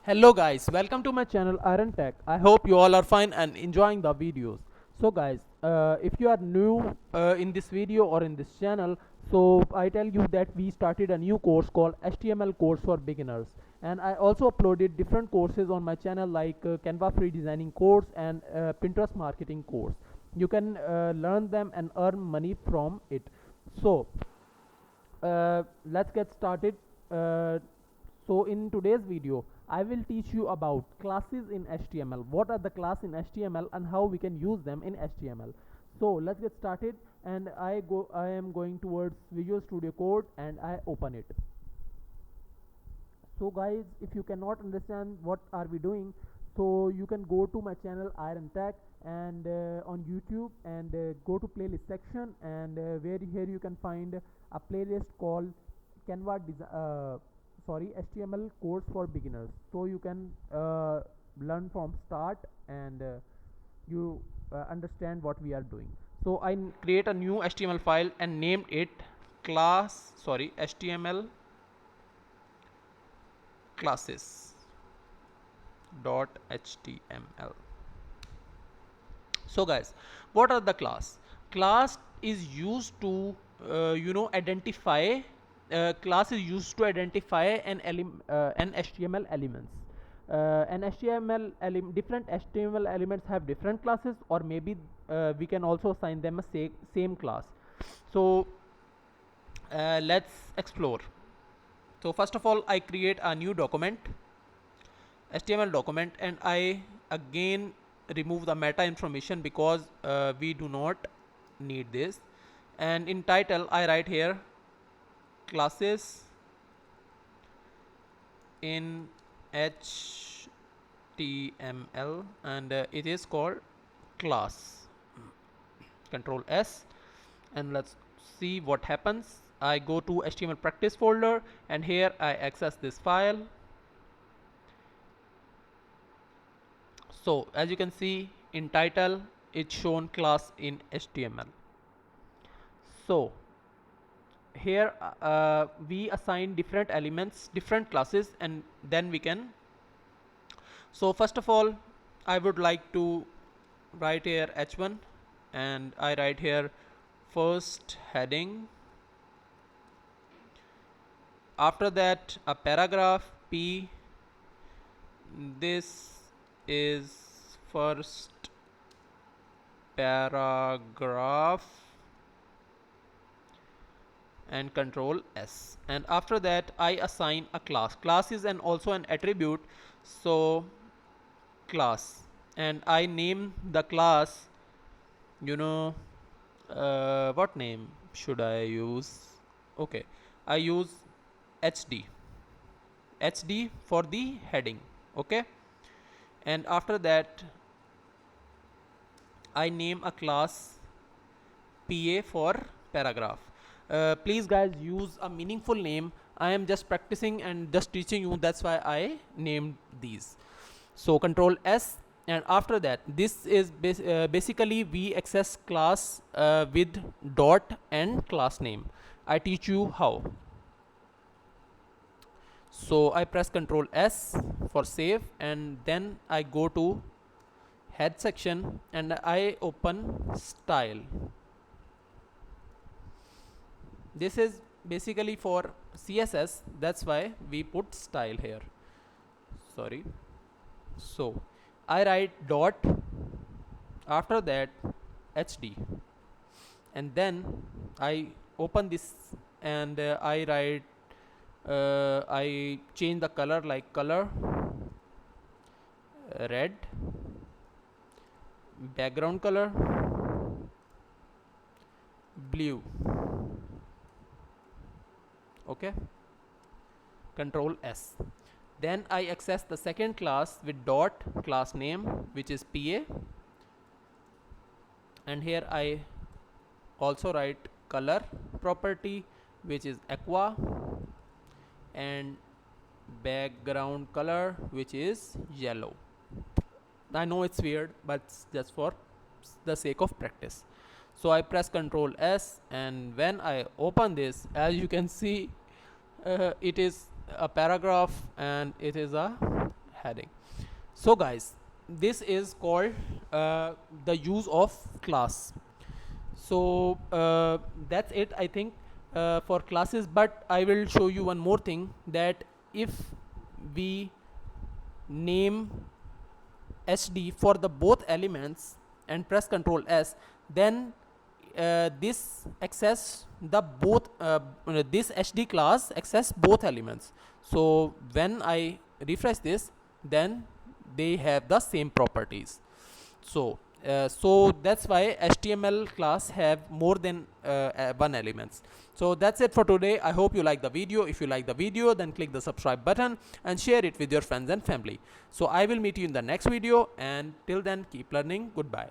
Hello guys, welcome to my channel Iron Tech. I hope you all are fine and enjoying the videos. So guys, if you are new in this video or in this channel, so I tell you that we started a new course called HTML course for beginners, and I also uploaded different courses on my channel like Canva free designing course and Pinterest marketing course. You can learn them and earn money from it. So let's get started. So in today's video I will teach you about classes in HTML. What are the class in HTML and how we can use them in HTML. So let's get started, and I am going towards Visual Studio Code and I open it. So guys, if you cannot understand what are we doing, so you can go to my channel Iron Tech and on YouTube, and go to playlist section, and where here you can find a playlist called HTML course for beginners. So you can learn from start, and you understand what we are doing. So I create a new HTML file and named it HTML classes .html. So guys, what are the class is used to identify class is used to identify an HTML elements. Different HTML elements have different classes, or maybe we can also assign them a same class. So let's explore. So first of all, I create a new document, HTML document, and I again remove the meta information because we do not need this. And in title I write here classes in HTML, and it is called class. Control S, and let's see what happens. I go to HTML practice folder, and here I access this file. So as you can see in title, it's shown class in HTML. So here we assign different elements, different classes, and then we can. So first of all, I would like to write here h1, and I write here first heading. After that a paragraph p. This is first paragraph, and control S. And after that I assign a class. Class is also an attribute, so class, and I name the class, what name should I use? Okay, I use HD for the heading. Okay, and after that I name a class PA for paragraph. Please guys, use a meaningful name. I am just practicing and just teaching you, that's why I named these. So control S, and after that this is basically we access class with dot and class name. I teach you how. So I press control S for save, and then I go to head section and I open style. This is basically for CSS, that's why we put style here. Sorry. So I write dot, after that HD, and then I open this, and I write I change the color, like color red, background color blue. Okay, control S. Then I access the second class with dot class name, which is PA, and here I also write color property, which is aqua, and background color, which is yellow. I know it's weird, but just for the sake of practice. So I press control S, and when I open this, as you can see, it is a paragraph and it is a heading. So guys, this is called the use of class. So that's it, I think, for classes. But I will show you one more thing, that if we name HD for the both elements and press Ctrl S, then this access the both this HD class access both elements. So when I refresh this, then they have the same properties. So so that's why HTML class have more than one elements. So that's it for today. I hope you like the video. If you like the video, then click the subscribe button and share it with your friends and family. So I will meet you in the next video, and till then, keep learning. Goodbye.